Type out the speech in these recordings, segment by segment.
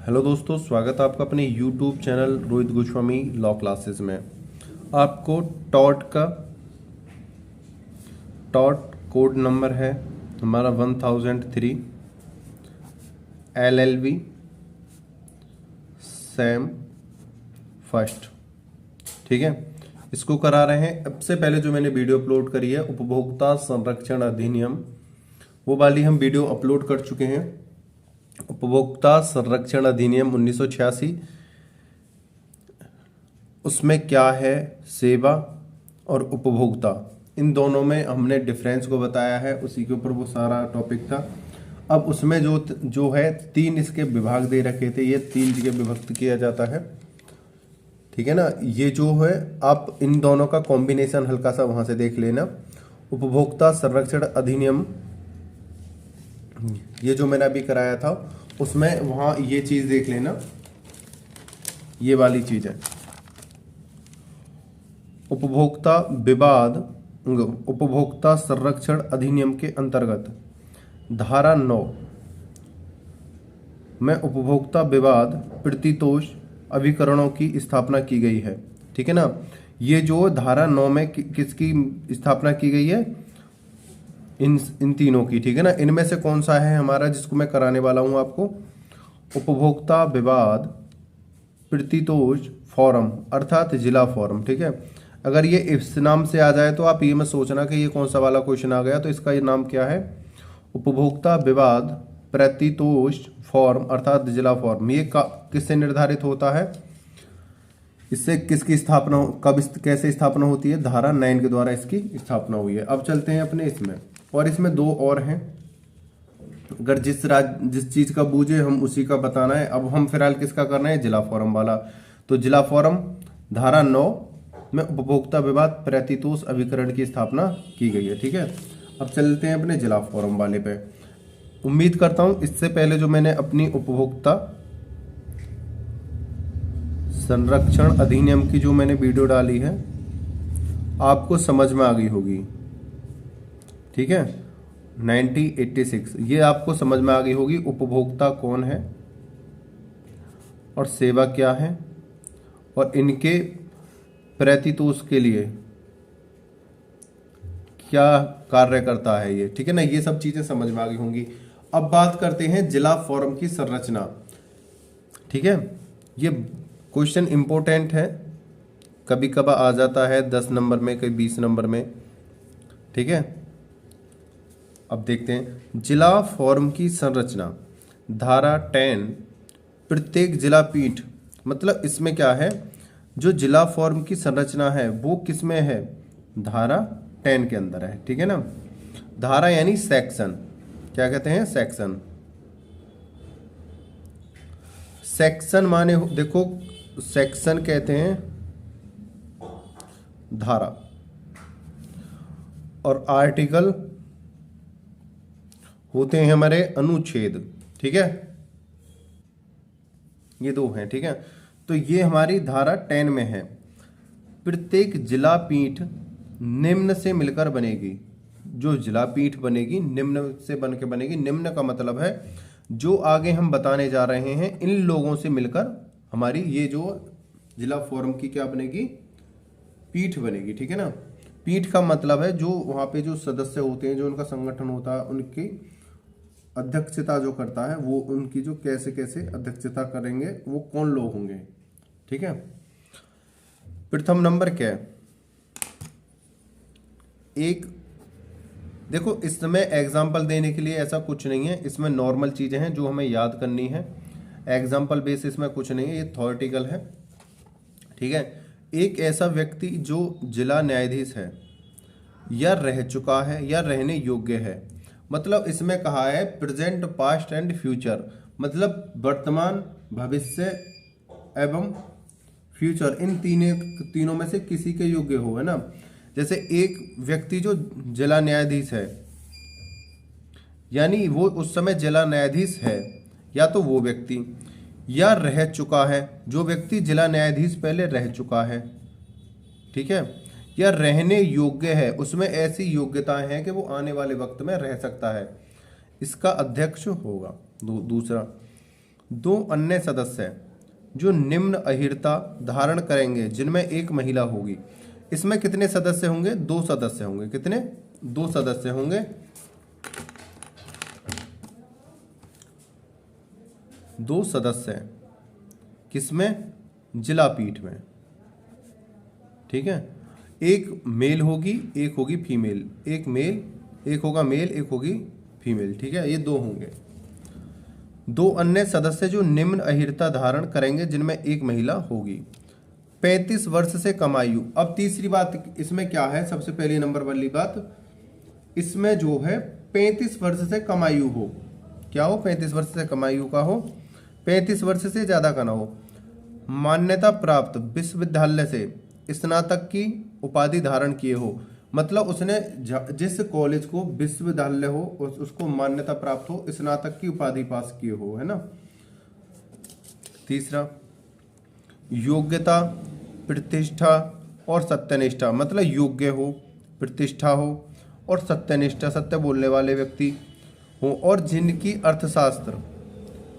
Hello दोस्तों, स्वागत है आपका अपने YouTube channel Rohit Goswami law classes में। आपको टॉट कोड नंबर है हमारा 1003 LLB सैम फर्स्ट। ठीक है, इसको करा रहे हैं। अब से पहले जो मैंने वीडियो अपलोड करी है उपभोक्ता संरक्षण अधिनियम, वो वाली हम वीडियो अपलोड कर चुके हैं। उपभोक्ता संरक्षण अधिनियम 1986, उसमें क्या है, सेवा और उपभोक्ता, इन दोनों में हमने डिफरेंस को बताया है। उसी के ऊपर वो सारा टॉपिक था। अब उसमें जो है 3 इसके विभाग दे रखे थे, ये 3 जगह विभक्त किया जाता है। ठीक है ना। ये जो है आप इन दोनों का कॉम्बिनेशन हल्का सा वहां से देख लेना। उपभोक्ता संरक्षण अधिनियम, ये जो मैंने अभी कराया था उसमें वहां ये चीज देख लेना, ये वाली चीज है। उपभोक्ता संरक्षण अधिनियम के अंतर्गत धारा 9 में उपभोक्ता विवाद प्रतितोष अभिकरणों की स्थापना की गई है। ठीक है ना। ये जो धारा 9 में किसकी स्थापना की गई है, इन तीनों की। ठीक है ना। इनमें से कौन सा है हमारा जिसको मैं कराने वाला हूं आपको, उपभोक्ता विवाद प्रतितोष फोरम अर्थात जिला फोरम। ठीक है। अगर ये इस नाम से आ जाए तो आप ये मत सोचना कि ये कौन सा वाला क्वेश्चन आ गया, तो इसका ये नाम क्या है, उपभोक्ता विवाद प्रतितोष फॉर्म अर्थात जिला फॉर्म। ये किससे निर्धारित होता है, इससे किसकी स्थापना, कब कैसे स्थापना होती है, धारा 9 के द्वारा इसकी स्थापना हुई है। अब चलते हैं अपने इसमें, और इसमें 2 और हैं। अगर जिस चीज का बूझे हम उसी का बताना है। अब हम फिलहाल किसका करना है, जिला फोरम वाला। तो जिला फोरम धारा 9 में उपभोक्ता विवाद प्रतितोष अभिकरण की स्थापना की गई है। ठीक है। अब चलते हैं अपने जिला फोरम वाले पे। उम्मीद करता हूं इससे पहले जो मैंने अपनी उपभोक्ता संरक्षण अधिनियम की जो मैंने वीडियो डाली है आपको समझ में आ गई होगी। ठीक है, 1986 ये आपको समझ में आ गई होगी। उपभोक्ता कौन है और सेवा क्या है और इनके प्रतितोष के लिए क्या कार्य करता है ये। ठीक है ना, ये सब चीजें समझ में आ गई होंगी। अब बात करते हैं जिला फोरम की संरचना। ठीक है, ये क्वेश्चन इंपॉर्टेंट है, कभी कभार आ जाता है 10 नंबर में, कभी 20 नंबर में। ठीक है। अब देखते हैं जिला फोरम की संरचना। धारा 10 प्रत्येक जिला पीठ, मतलब इसमें क्या है, जो जिला फोरम की संरचना है वो किस में है, धारा 10 के अंदर है। ठीक है ना। धारा यानी सेक्शन, क्या कहते हैं, सेक्शन। सेक्शन माने देखो, सेक्शन कहते हैं धारा, और आर्टिकल होते हैं हमारे अनुच्छेद। ठीक है, ये 2 हैं। ठीक है, तो ये हमारी धारा 10 में है। प्रत्येक जिला पीठ निम्न से मिलकर बनेगी। जो जिला पीठ बनेगी निम्न से बन के बनेगी। निम्न का मतलब है जो आगे हम बताने जा रहे हैं इन लोगों से मिलकर हमारी ये जो जिला फोरम की क्या बनेगी, पीठ बनेगी। ठीक है ना। पीठ का मतलब है जो वहां पे जो सदस्य होते हैं, जो उनका संगठन होता है, उनकी अध्यक्षता जो करता है, वो उनकी जो कैसे कैसे अध्यक्षता करेंगे, वो कौन लोग होंगे। ठीक है। प्रथम नंबर क्या है, एक देखो इसमें एग्जाम्पल देने के लिए ऐसा कुछ नहीं है, इसमें नॉर्मल चीजें हैं जो हमें याद करनी है। एग्जाम्पल बेसिस में कुछ नहीं है, ये थ्योरेटिकल है। ठीक है। एक ऐसा व्यक्ति जो जिला न्यायाधीश है या रह चुका है या रहने योग्य है, मतलब इसमें कहा है प्रेजेंट, पास्ट एंड फ्यूचर, मतलब वर्तमान, भविष्य एवं फ्यूचर, इन तीनों में से किसी के योग्य हो, है ना। जैसे एक व्यक्ति जो जिला न्यायाधीश है, यानी वो उस समय जिला न्यायाधीश है, या तो वो व्यक्ति, या रह चुका है, जो व्यक्ति जिला न्यायाधीश पहले रह चुका है। ठीक है। या रहने योग्य है, उसमें ऐसी योग्यताएं हैं कि वो आने वाले वक्त में रह सकता है, इसका अध्यक्ष होगा। दूसरा दो अन्य सदस्य जो निम्न अहिर्ता धारण करेंगे जिनमें एक महिला होगी। इसमें कितने सदस्य होंगे? दो सदस्य होंगे। कितने? दो सदस्य होंगे। दो सदस्य किसमें? जिला पीठ में। ठीक है, एक मेल होगी, एक होगी फीमेल। एक मेल, एक होगा मेल, एक होगी फीमेल। ठीक है, ये दो होंगे। दो अन्य सदस्य जो निम्न अहिर्ता धारण करेंगे जिनमें एक महिला होगी। 35 वर्ष से कम आयु। अब तीसरी बात इसमें क्या है? सबसे पहली नंबर वाली बात इसमें जो है 35 वर्ष से कम आयु हो। क्या हो? 35 वर्ष से कम आयु का हो, 35 वर्ष से ज्यादा का ना हो। मान्यता प्राप्त विश्वविद्यालय से स्नातक की उपाधि धारण किए हो। मतलब उसने जिस कॉलेज को विश्वविद्यालय हो उसको मान्यता प्राप्त हो, स्नातक की उपाधि पास किए हो, है ना। तीसरा, योग्यता, प्रतिष्ठा और सत्यनिष्ठा। मतलब योग्य हो, प्रतिष्ठा हो और सत्यनिष्ठा, सत्य बोलने वाले व्यक्ति हो, और जिनकी अर्थशास्त्र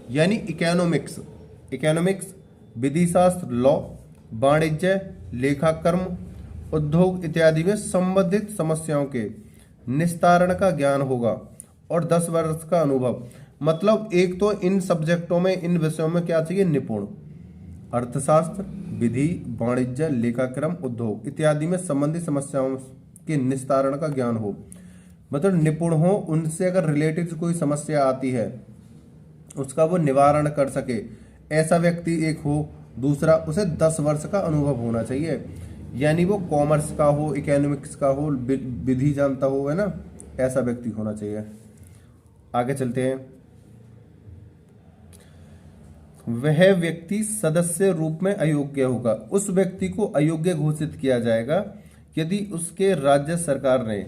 यानी इकोनॉमिक्स, विधि शास्त्र, लॉ, वाणिज्य, लेखाकर्म, उद्योग इत्यादि में संबंधित समस्याओं के निस्तारण का ज्ञान होगा, और 10 वर्ष का अनुभव। मतलब एक तो इन सब्जेक्टों में, इन विषयों में क्या चाहिए? निपुण। अर्थशास्त्र, विधि, वाणिज्य, लेखाक्रम, उद्योग इत्यादि में संबंधित समस्याओं के निस्तारण का ज्ञान हो। मतलब निपुण हो, उनसे अगर रिलेटेड कोई समस्या आती है उसका वो निवारण कर सके, ऐसा व्यक्ति एक हो। दूसरा, उसे 10 वर्ष का अनुभव होना चाहिए, यानी वो कॉमर्स का हो, इकोनॉमिक्स का हो, विधि जानता हो, है ना, ऐसा व्यक्ति होना चाहिए। आगे चलते हैं। वह व्यक्ति सदस्य रूप में अयोग्य होगा। उस व्यक्ति को अयोग्य घोषित किया जाएगा यदि उसके राज्य सरकार ने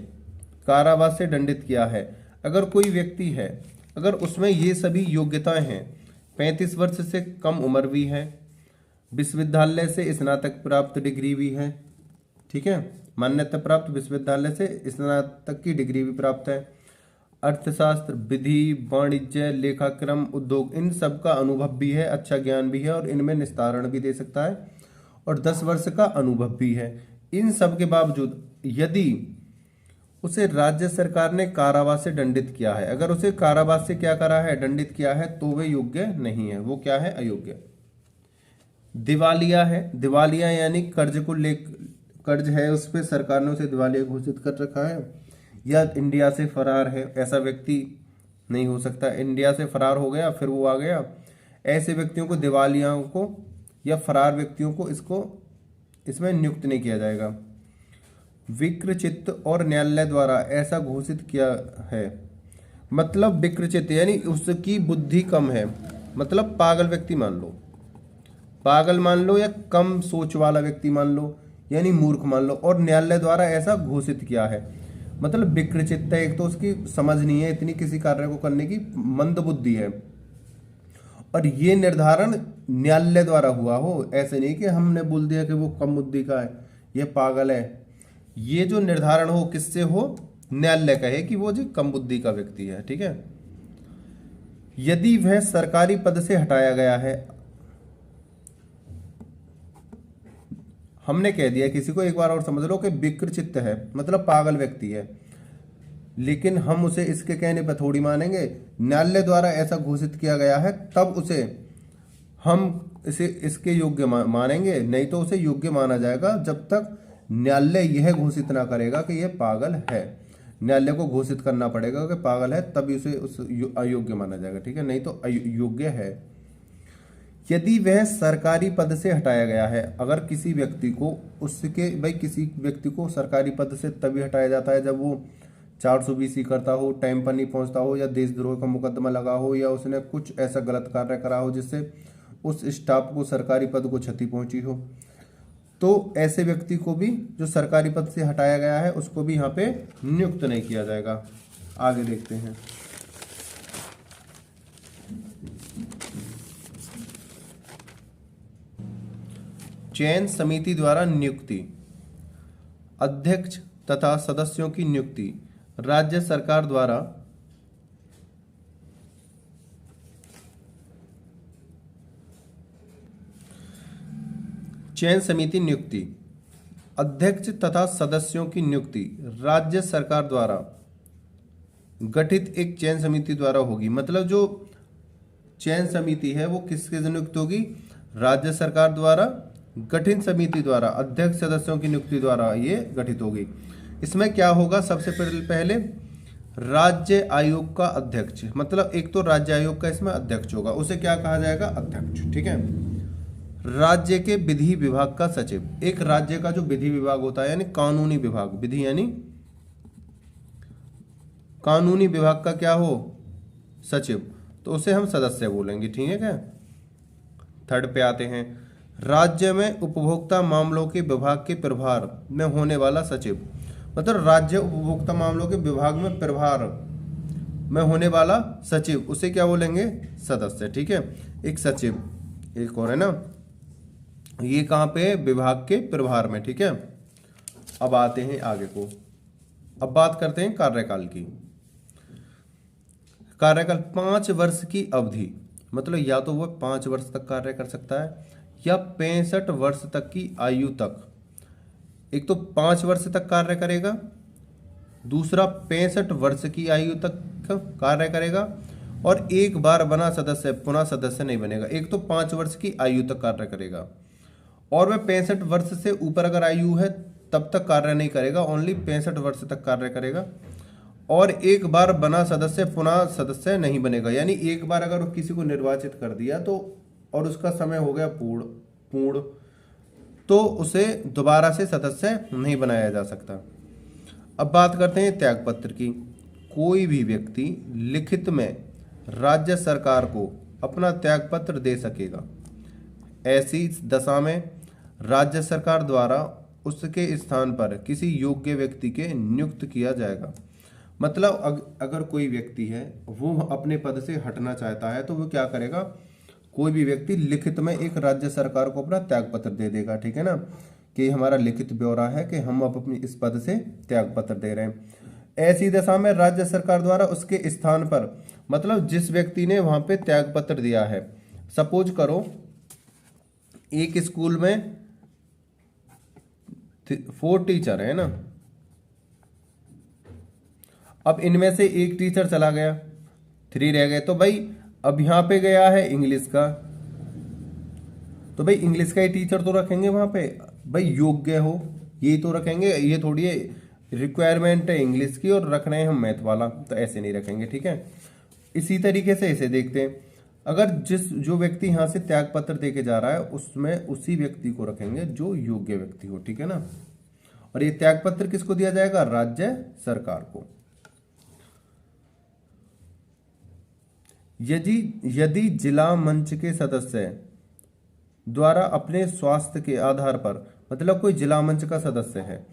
कारावास से दंडित किया है। अगर कोई व्यक्ति है, अगर उसमें ये सभी योग्यताएं हैं, 35 वर्ष से कम उम्र भी है, विश्वविद्यालय से स्नातक प्राप्त डिग्री भी है, ठीक है, मान्यता प्राप्त विश्वविद्यालय से स्नातक की डिग्री भी प्राप्त है, अर्थशास्त्र, विधि, वाणिज्य, लेखाक्रम, उद्योग इन सब का अनुभव भी है, अच्छा ज्ञान भी है, और इनमें निस्तारण भी दे सकता है, और 10 वर्ष का अनुभव भी है। इन सब के बावजूद यदि उसे राज्य सरकार ने कारावास से दंडित किया है, अगर उसे कारावास से क्या करा है? दंडित किया है, तो वे योग्य नहीं है। वो क्या है? अयोग्य। दिवालिया है। दिवालिया यानी कर्ज है उस पर, सरकार ने उसे दिवालिया घोषित कर रखा है, या इंडिया से फरार है, ऐसा व्यक्ति नहीं हो सकता। इंडिया से फरार हो गया फिर वो आ गया, ऐसे व्यक्तियों को, दिवालियाओं को या फरार व्यक्तियों को इसमें नियुक्त नहीं किया जाएगा। विक्रचित्त और न्यायालय द्वारा ऐसा घोषित किया है। मतलब विक्रचित्त यानी उसकी बुद्धि कम है, मतलब पागल व्यक्ति मान लो, पागल मान लो, या कम सोच वाला व्यक्ति मान लो, यानी मूर्ख मान लो, और न्यायालय द्वारा ऐसा घोषित किया है। मतलब विक्रचित्त है, एक तो उसकी समझ नहीं है इतनी किसी कार्य को करने की, मंद बुद्धि है, और ये निर्धारण न्यायालय द्वारा हुआ हो, ऐसे नहीं कि हमने बोल दिया कि वो कम बुद्धि का है, ये पागल है। ये जो निर्धारण हो किससे हो? न्यायालय कहे कि वो जो कम बुद्धि का व्यक्ति है, ठीक है। यदि वह सरकारी पद से हटाया गया है, हमने कह दिया किसी को, एक बार और समझ लो कि विक्रचित्त है मतलब पागल व्यक्ति है, लेकिन हम उसे इसके कहने पर थोड़ी मानेंगे। न्यायालय द्वारा ऐसा घोषित किया गया है तब उसे हम इसे इसके योग्य मानेंगे, नहीं तो उसे योग्य माना जाएगा जब तक न्यायालय यह घोषित ना करेगा कि यह पागल है। न्यायालय को घोषित करना पड़ेगा कि पागल है, तभी उसे उस अयोग्य माना जाएगा, ठीक है, नहीं तो योग्य है। यदि वह सरकारी पद से हटाया गया है, अगर किसी व्यक्ति को उसके भाई किसी व्यक्ति को सरकारी पद से तभी हटाया जाता है जब वो 420 करता हो, टाइम पर नहीं पहुंचता हो, या देशद्रोह का मुकदमा लगा हो, या उसने कुछ ऐसा गलत कार्य करा हो जिससे उस स्टाफ को सरकारी पद को क्षति पहुंची हो, तो ऐसे व्यक्ति को भी जो सरकारी पद से हटाया गया है उसको भी यहाँ पे नियुक्त नहीं किया जाएगा। आगे देखते हैं। चयन समिति द्वारा नियुक्ति। अध्यक्ष तथा सदस्यों की नियुक्ति राज्य सरकार द्वारा चयन समिति नियुक्ति, अध्यक्ष तथा सदस्यों की नियुक्ति राज्य सरकार द्वारा गठित एक चयन समिति द्वारा होगी। मतलब जो चयन समिति है वो किसके नियुक्त होगी? राज्य सरकार द्वारा गठित समिति द्वारा अध्यक्ष सदस्यों की नियुक्ति द्वारा ये गठित होगी। इसमें क्या होगा? सबसे पहले राज्य आयोग का अध्यक्ष, मतलब एक तो राज्य आयोग का इसमें अध्यक्ष होगा, उसे क्या कहा जाएगा? अध्यक्ष। ठीक है। राज्य के विधि विभाग का सचिव, एक राज्य का जो विधि विभाग होता है यानी कानूनी विभाग, विधि यानी कानूनी विभाग का क्या हो? सचिव, तो उसे हम सदस्य बोलेंगे। ठीक है क्या? थर्ड पे आते हैं, राज्य में उपभोक्ता मामलों के विभाग के प्रभार में होने वाला सचिव, मतलब राज्य उपभोक्ता मामलों के विभाग में प्रभार में होने वाला सचिव, उसे क्या बोलेंगे? सदस्य। ठीक है। एक सचिव, एक और है ना, ये कहाँ पे? विभाग के प्रभार में। ठीक है। अब आते हैं आगे को, अब बात करते हैं कार्यकाल की। कार्यकाल 5 वर्ष की अवधि, मतलब या तो वह 5 वर्ष तक कार्य कर सकता है या 65 वर्ष तक की आयु तक। एक तो 5 वर्ष तक कार्य करेगा, दूसरा 65 वर्ष की आयु तक कार्य करेगा, और एक बार बना सदस्य पुनः सदस्य नहीं बनेगा। एक तो 5 वर्ष की आयु तक कार्य करेगा, और वह 65 वर्ष से ऊपर अगर आयु है तब तक कार्य नहीं करेगा, ओनली 65 वर्ष तक कार्य करेगा, और एक बार बना सदस्य पुनः सदस्य नहीं बनेगा। यानी एक बार अगर किसी को निर्वाचित कर दिया तो और उसका समय हो गया पूर्ण, तो उसे दोबारा से सदस्य नहीं बनाया जा सकता। अब बात करते हैं त्यागपत्र की। कोई भी व्यक्ति लिखित में राज्य सरकार को अपना त्यागपत्र दे सकेगा। ऐसी दशा में राज्य सरकार द्वारा उसके स्थान पर किसी योग्य व्यक्ति के नियुक्त किया जाएगा। मतलब अगर कोई व्यक्ति है वो अपने पद से हटना चाहता है तो वो क्या करेगा? कोई भी व्यक्ति लिखित में एक राज्य सरकार को अपना त्यागपत्र दे देगा। ठीक है ना, कि हमारा लिखित ब्यौरा है कि हम अब अपनी इस पद से त्यागपत्र दे रहे हैं। ऐसी दशा में राज्य सरकार द्वारा उसके स्थान पर, मतलब जिस व्यक्ति ने वहां पे त्यागपत्र दिया है, सपोज करो एक स्कूल में 4 टीचर है ना, अब इनमें से एक टीचर चला गया, 3 रह गए, तो भाई अब यहां पे गया है इंग्लिश का, तो भाई इंग्लिश का ही टीचर तो रखेंगे वहां पे, भाई योग्य हो ये तो रखेंगे। ये थोड़ी रिक्वायरमेंट है इंग्लिश की और रख रहे हैं हम मैथ वाला, तो ऐसे नहीं रखेंगे। ठीक है। इसी तरीके से इसे देखते हैं, अगर जो व्यक्ति यहां से त्यागपत्र देके जा रहा है उसमें उसी व्यक्ति को रखेंगे जो योग्य व्यक्ति हो। ठीक है ना, और ये त्यागपत्र किसको दिया जाएगा? राज्य सरकार को। यदि जिला मंच के सदस्य द्वारा अपने स्वास्थ्य के आधार पर, मतलब कोई जिला मंच का सदस्य है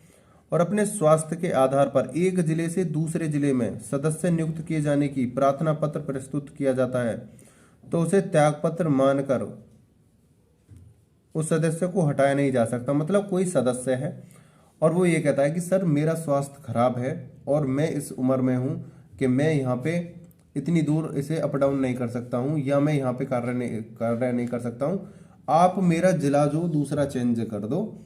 और अपने स्वास्थ्य के आधार पर एक जिले से दूसरे जिले में सदस्य नियुक्त किए जाने की प्रार्थना पत्र प्रस्तुत किया जाता है, तो उसे त्यागपत्र मानकर उस सदस्य को हटाया नहीं जा सकता। मतलब कोई सदस्य है और वो ये कहता है कि सर मेरा स्वास्थ्य खराब है और मैं इस उम्र में हूं कि मैं यहाँ पे इतनी दूर इसे अप डाउन नहीं कर सकता हूं, या मैं यहाँ पे कार्य नहीं कर सकता हूं, आप मेरा जिला जो दूसरा चेंज कर दो,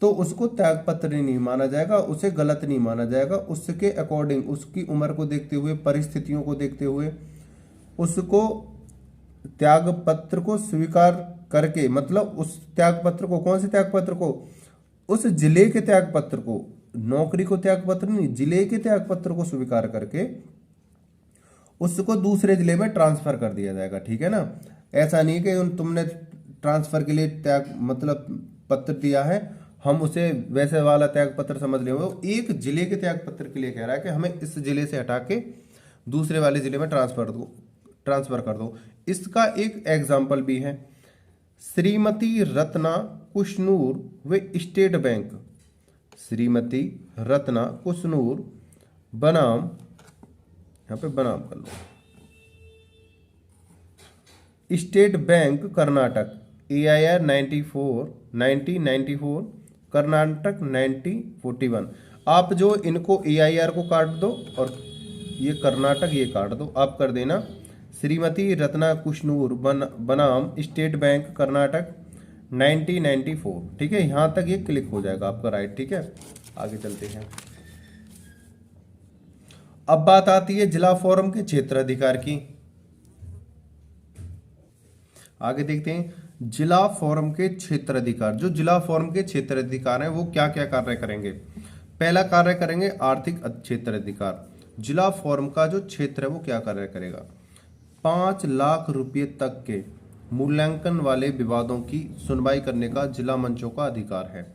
तो उसको त्यागपत्र नहीं माना जाएगा, उसे गलत नहीं माना जाएगा। उसके अकॉर्डिंग, उसकी उम्र को देखते हुए, परिस्थितियों को देखते हुए उसको त्यागपत्र को स्वीकार करके, मतलब उस त्यागपत्र को, कौन से त्यागपत्र को? उस जिले के त्यागपत्र को, नौकरी को त्यागपत्र नहीं, जिले के त्यागपत्र को स्वीकार करके उसको दूसरे जिले में ट्रांसफर कर दिया जाएगा। ठीक है ना, ऐसा नहीं कि तुमने ट्रांसफर के लिए त्याग मतलब पत्र दिया है, हम उसे वैसे वाला त्याग पत्र समझ ले। वो एक जिले के त्याग पत्र के लिए कह रहा है कि हमें इस जिले से हटा के दूसरे वाले जिले में ट्रांसफर कर दो। इसका एक एग्जाम्पल भी है, श्रीमती रत्ना कुशनूर व स्टेट बैंक, श्रीमती रत्ना कुशनूर बनाम, यहाँ पे बनाम कर लो, state bank Karnataka, AIR 1994, Karnataka 1941। आप जो इनको AIR को काट दो और ये कर्नाटक ये काट दो, आप कर देना श्रीमती रत्ना कुशनूर बनाम स्टेट बैंक कर्नाटक 1994। ठीक है, यहां तक ये क्लिक हो जाएगा आपका राइट। ठीक है, आगे चलते हैं। अब बात आती है जिला फोरम के क्षेत्राधिकार की। आगे देखते हैं जिला फोरम के क्षेत्राधिकार। जो जिला फोरम के क्षेत्राधिकार हैं वो क्या क्या कार्य करेंगे। पहला कार्य करेंगे आर्थिक क्षेत्राधिकार। जिला फोरम का जो क्षेत्र है वो क्या कार्य करेगा, 5 लाख रुपए तक के मूल्यांकन वाले विवादों की सुनवाई करने का जिला मंचों का अधिकार है।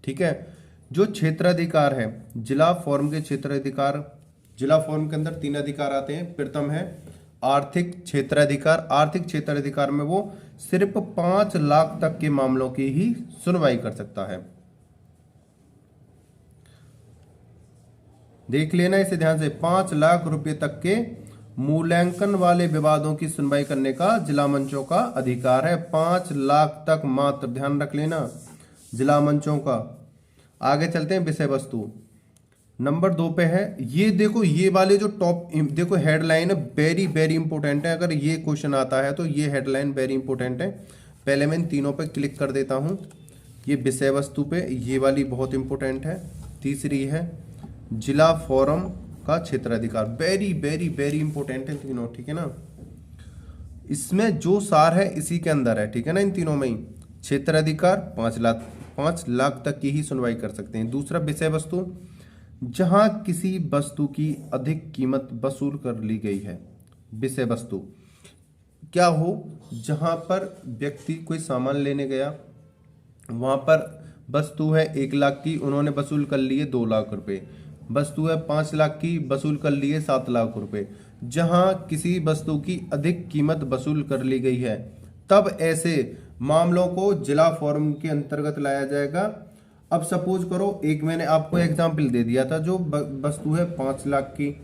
ठीक है, जो क्षेत्राधिकार है जिला फोरम के क्षेत्राधिकार, जिला फोरम के अंदर 3 अधिकार आते हैं। प्रथम है आर्थिक क्षेत्राधिकार। आर्थिक क्षेत्राधिकार में वो सिर्फ 5 लाख तक के मामलों की ही सुनवाई कर सकता है। देख लेना इसे ध्यान से, 5 लाख रुपए तक के मूल्यांकन वाले विवादों की सुनवाई करने का जिला मंचों का अधिकार है। 5 लाख तक मात्र, ध्यान रख लेना, जिला मंचों का। आगे चलते हैं विषय वस्तु। नंबर 2 पे है, ये देखो ये वाले जो टॉप देखो हेडलाइन है, वेरी वेरी इंपॉर्टेंट है। अगर ये क्वेश्चन आता है तो ये हेडलाइन वेरी इंपॉर्टेंट है। पहले मैं इन तीनों पे क्लिक कर देता हूं। ये विषय वस्तु पे ये वाली बहुत इंपॉर्टेंट है। तीसरी है जिला फोरम का क्षेत्राधिकार, वेरी वेरी वेरी इंपॉर्टेंट है तीनों। ठीक है ना, इसमें जो सार है इसी के अंदर है। ठीक है ना, इन तीनों में ही क्षेत्राधिकार 5 लाख तक की ही सुनवाई कर सकते हैं। दूसरा विषय वस्तु, जहां किसी वस्तु की अधिक कीमत वसूल कर ली गई है। विषय वस्तु क्या हो, जहां पर व्यक्ति कोई सामान लेने गया, वहां पर वस्तु है 1 लाख की, उन्होंने वसूल कर लिए 2 लाख रुपए। वस्तु है 5 लाख की, वसूल कर लिए 7 लाख रुपए। जहां किसी वस्तु की अधिक कीमत वसूल कर ली गई है, तब ऐसे मामलों को जिला फोरम के अंतर्गत लाया जाएगा। अब सपोज करो, एक मैंने आपको एग्जाम्पल दे दिया था, जो वस्तु है 5 लाख की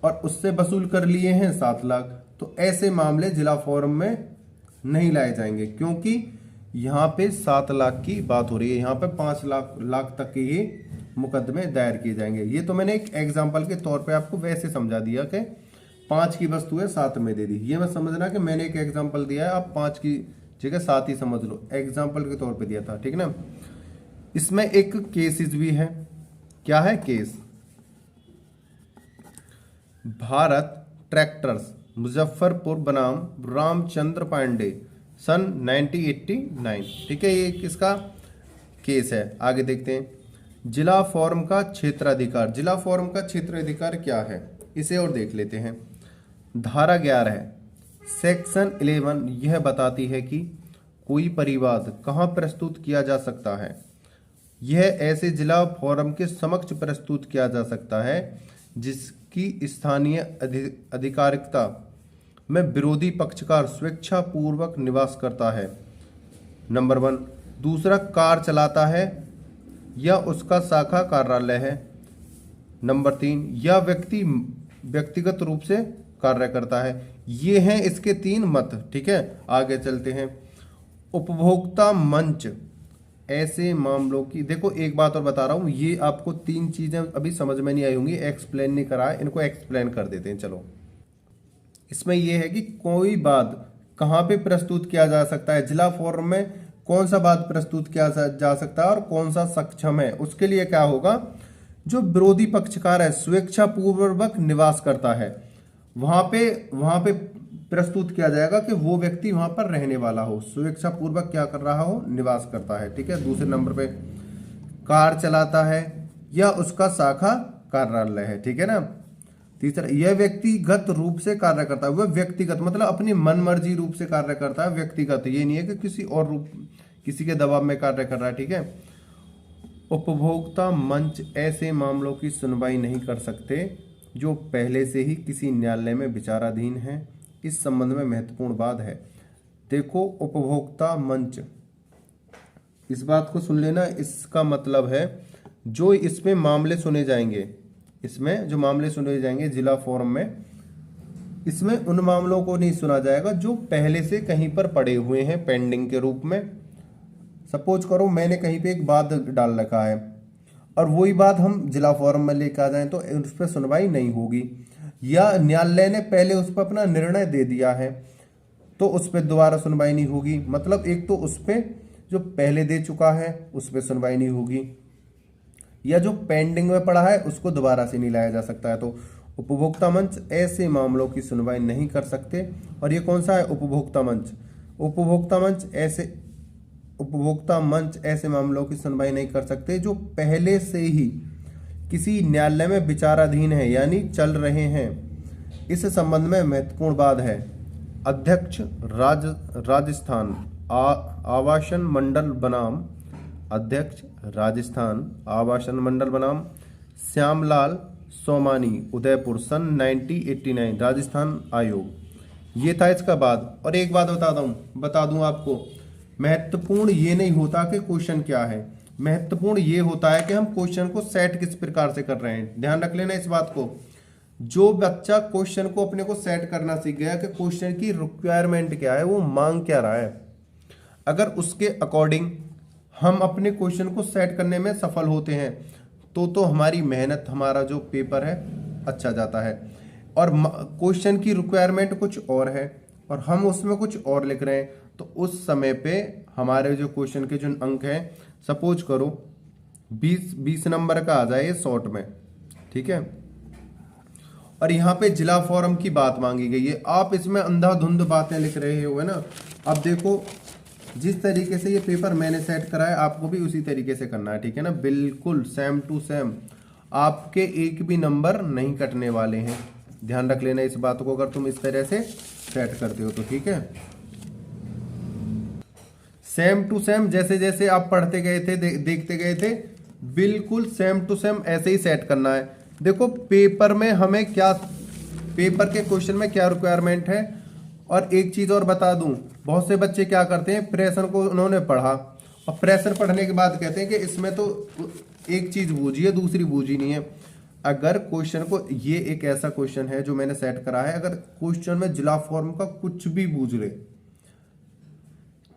और उससे वसूल कर लिए हैं 7 लाख, तो ऐसे मामले जिला फोरम में नहीं लाए जाएंगे, क्योंकि यहाँ पे 7 लाख की बात हो रही है, यहाँ पे 5 लाख तक के ही मुकदमे दायर किए जाएंगे। ये तो मैंने एक एग्जाम्पल के तौर पे आपको वैसे समझा दिया कि 5 की वस्तु है 7 में दे दी। ये मत समझना कि मैंने एक एग्जाम्पल दिया है आप 5 की जगह 7 ही समझ लो, एग्जाम्पल के तौर पे दिया था। ठीक है ना, इसमें एक केसेस भी है। क्या है केस, भारत ट्रैक्टर्स मुजफ्फरपुर बनाम रामचंद्र पांडे सन 1989। ठीक है, ये किसका केस है। आगे देखते हैं जिला फोरम का क्षेत्राधिकार। जिला फोरम का क्षेत्राधिकार क्या है, इसे और देख लेते हैं। धारा 11 है, सेक्शन 11 यह बताती है कि कोई परिवाद कहाँ प्रस्तुत किया जा सकता है। यह ऐसे जिला फोरम के समक्ष प्रस्तुत किया जा सकता है जिसकी स्थानीय अधिकारिकता में विरोधी पक्षकार स्वेच्छा पूर्वक निवास करता है। नंबर 1। दूसरा, कार चलाता है या उसका शाखा कार्यालय है। नंबर 3, या व्यक्ति व्यक्तिगत रूप से कार्य करता है। ये हैं इसके 3 मत। ठीक है, आगे चलते हैं। उपभोक्ता मंच ऐसे मामलों की, देखो एक बात और बता रहा हूं, ये आपको 3 चीजें अभी समझ में नहीं आई होंगी, एक्सप्लेन नहीं करा है, इनको एक्सप्लेन कर देते हैं। चलो, इसमें यह है कि कोई बात कहां पे प्रस्तुत किया जा सकता है, जिला फोरम में कौन सा बात प्रस्तुत किया जा सकता है और कौन सा सक्षम है। उसके लिए क्या होगा, जो विरोधी पक्षकार है स्वेच्छा पूर्वक निवास करता है, वहां पे प्रस्तुत किया जाएगा कि वो व्यक्ति वहां पर रहने वाला हो, स्वेच्छा पूर्वक क्या कर रहा हो, निवास करता है। ठीक है, दूसरे नंबर पे कार चलाता है या उसका शाखा कार्यालय है। ठीक है ना, तीसरा, यह व्यक्तिगत रूप से कार्य करता है। वह व्यक्तिगत मतलब अपनी मन मर्जी रूप से कार्य करता है, व्यक्तिगत, ये नहीं है कि किसी और रूप, किसी के दबाव में कार्य कर रहा है। ठीक है, उपभोक्ता मंच ऐसे मामलों की सुनवाई नहीं कर सकते जो पहले से ही किसी न्यायालय में विचाराधीन है। इस संबंध में महत्वपूर्ण बात है, देखो उपभोक्ता मंच, इस बात को सुन लेना, इसका मतलब है जो इसमें मामले सुने जाएंगे, इसमें जो मामले सुने जाएंगे जिला फोरम में, इसमें उन मामलों को नहीं सुना जाएगा जो पहले से कहीं पर पड़े हुए हैं पेंडिंग के रूप में। सपोज करो मैंने कहीं पे एक बात डाल रखा है और वही बात हम जिला फोरम में लेकर आ जाएं तो उस पर सुनवाई नहीं होगी, या न्यायालय ने पहले उस पर अपना निर्णय दे दिया है तो उस पर दोबारा सुनवाई नहीं होगी। मतलब एक तो उस पर जो पहले दे चुका है उस पर सुनवाई नहीं होगी, या जो पेंडिंग में पड़ा है उसको दोबारा से नहीं लाया जा सकता है। तो उपभोक्ता मंच ऐसे मामलों की सुनवाई नहीं कर सकते। और ये कौन सा है? उपभोक्ता मंच। उपभोक्ता मंच ऐसे मामलों की सुनवाई नहीं कर सकते जो पहले से ही किसी न्यायालय में विचाराधीन है, यानी चल रहे हैं। इस संबंध में महत्वपूर्ण बात है, अध्यक्ष राजस्थान आवासन मंडल बनाम श्यामलाल सोमानी, उदयपुर, सन 1989, राजस्थान आयोग। ये था इसका बाद। और एक बात बता दूं आपको, महत्वपूर्ण ये नहीं होता कि क्वेश्चन क्या है, महत्वपूर्ण ये होता है कि हम क्वेश्चन को सेट किस प्रकार से कर रहे हैं। ध्यान रख लेना इस बात को। जो बच्चा क्वेश्चन को अपने को सेट करना सीख गया कि क्वेश्चन की रिक्वायरमेंट क्या है, वो मांग क्या रहा है, अगर उसके अकॉर्डिंग हम अपने क्वेश्चन को सेट करने में सफल होते हैं तो हमारी मेहनत, हमारा जो पेपर है अच्छा जाता है। और क्वेश्चन की रिक्वायरमेंट कुछ और है और हम उसमें कुछ और लिख रहे हैं, तो उस समय पे हमारे जो क्वेश्चन के जो अंक हैं, सपोज करो 20 नंबर का आ जाए ये शॉर्ट में, ठीक है। और यहाँ पे जिला फोरम की बात मांगी गई है, आप इसमें अंधाधुंध बातें लिख रहे हो, है ना। अब देखो, जिस तरीके से ये पेपर मैंने सेट करा है आपको भी उसी तरीके से करना है, ठीक है ना, बिल्कुल सेम टू सेम। आपके एक भी नंबर नहीं कटने वाले हैं, ध्यान रख लेना इस बात को, अगर तुम इस तरह से सेट करते हो तो, ठीक है। सेम टू सेम, जैसे जैसे आप पढ़ते गए थे, देखते गए थे, बिल्कुल सेम टू सेम ऐसे ही सेट करना है। देखो पेपर में हमें क्या, पेपर के क्वेश्चन में क्या रिक्वायरमेंट है। और एक चीज और बता दूं, बहुत से बच्चे क्या करते हैं, प्रश्न को उन्होंने पढ़ा और प्रश्न पढ़ने के बाद कहते हैं कि इसमें तो एक चीज बूझी है दूसरी बूझी नहीं है। अगर क्वेश्चन को, ये एक ऐसा क्वेश्चन है जो मैंने सेट करा है, अगर क्वेश्चन में जिला फॉर्म का कुछ भी बूझ ले,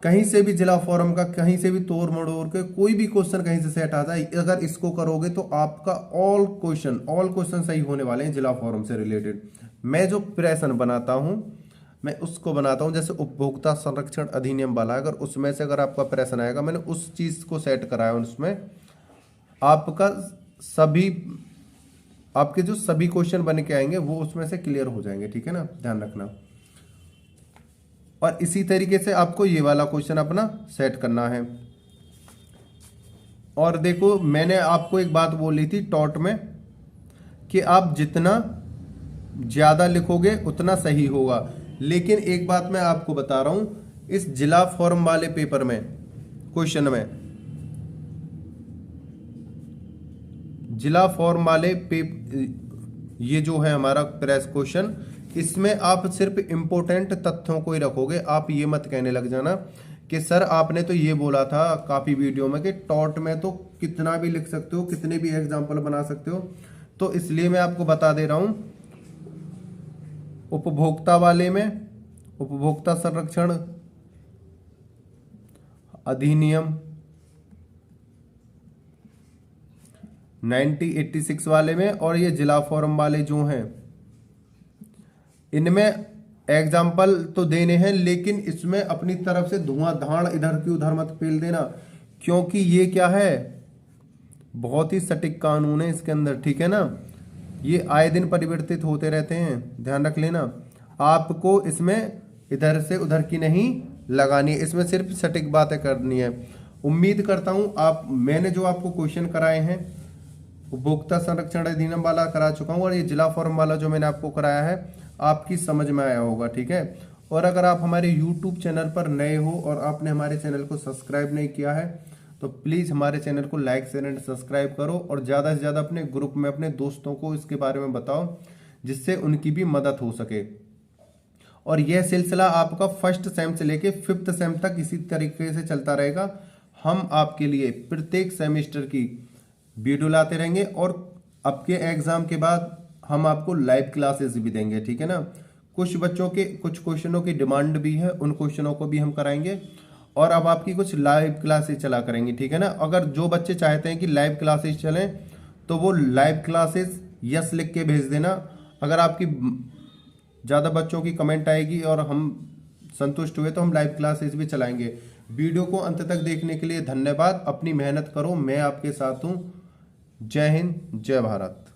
कहीं से भी जिला फॉर्म का कहीं से भी तोड़ मड़ोड़ के कोई भी क्वेश्चन कहीं से सेट आ जाए, अगर इसको करोगे तो आपका ऑल क्वेश्चन सही होने वाले हैं जिला फॉर्म से रिलेटेड। मैं जो प्रश्न बनाता हूं मैं उसको बनाता हूं, जैसे उपभोक्ता संरक्षण अधिनियम वाला, अगर उसमें से अगर आपका प्रश्न आएगा, मैंने उस चीज को सेट कराया, उसमें आपका आपके जो सभी क्वेश्चन बन के आएंगे वो उसमें से क्लियर हो जाएंगे, ठीक है ना, ध्यान रखना। और इसी तरीके से आपको ये वाला क्वेश्चन अपना सेट करना है। और देखो, मैंने आपको एक बात बोली थी टॉट में कि आप जितना ज्यादा लिखोगे उतना सही होगा, लेकिन एक बात मैं आपको बता रहा हूं, इस जिला फॉर्म वाले पेपर में क्वेश्चन में, जिला फॉर्म वाले ये जो है हमारा प्रेस क्वेश्चन, इसमें आप सिर्फ इंपोर्टेंट तथ्यों को ही रखोगे। आप ये मत कहने लग जाना कि सर आपने तो ये बोला था काफी वीडियो में कि टॉट में तो कितना भी लिख सकते हो, कितने भी एग्जाम्पल बना सकते हो। तो इसलिए मैं आपको बता दे रहा हूं, उपभोक्ता वाले में उपभोक्ता संरक्षण अधिनियम 1986 वाले में, और ये जिला फॉर्म वाले जो हैं, इनमें एग्जाम्पल तो देने हैं, लेकिन इसमें अपनी तरफ से धुआंधार इधर की उधर मत फेल देना, क्योंकि ये क्या है, बहुत ही सटीक कानून है इसके अंदर, ठीक है ना। ये आए दिन परिवर्तित होते रहते हैं, ध्यान रख लेना। आपको इसमें इधर से उधर की नहीं लगानी है, इसमें सिर्फ सटीक बातें करनी है। उम्मीद करता हूं मैंने जो आपको क्वेश्चन कराए हैं, उपभोक्ता संरक्षण अधिनियम वाला करा चुका हूं, और ये जिला फॉर्म वाला जो मैंने आपको कराया है आपकी समझ में आया होगा, ठीक है। और अगर आप हमारे YouTube चैनल पर नए हो और आपने हमारे चैनल को सब्सक्राइब नहीं किया है तो प्लीज हमारे चैनल को लाइक शेयर एंड सब्सक्राइब करो, और ज्यादा से ज्यादा अपने ग्रुप में अपने दोस्तों को इसके बारे में बताओ, जिससे उनकी भी मदद हो सके। और यह सिलसिला आपका फर्स्ट सेम से लेके 5th सेम तक इसी तरीके से चलता रहेगा। हम आपके लिए प्रत्येक सेमेस्टर की वीडियो लाते रहेंगे, और आपके एग्जाम के बाद हम आपको लाइव क्लासेस भी देंगे, ठीक है ना। कुछ बच्चों के कुछ क्वेश्चनों की डिमांड भी है, उन क्वेश्चनों को भी हम कराएंगे, और अब आपकी कुछ लाइव क्लासेस चला करेंगे, ठीक है ना। अगर जो बच्चे चाहते हैं कि लाइव क्लासेस चलें तो वो लाइव क्लासेस यस लिख के भेज देना। अगर आपकी ज़्यादा बच्चों की कमेंट आएगी और हम संतुष्ट हुए तो हम लाइव क्लासेस भी चलाएंगे। वीडियो को अंत तक देखने के लिए धन्यवाद। अपनी मेहनत करो, मैं आपके साथ हूँ। जय हिंद, जय भारत।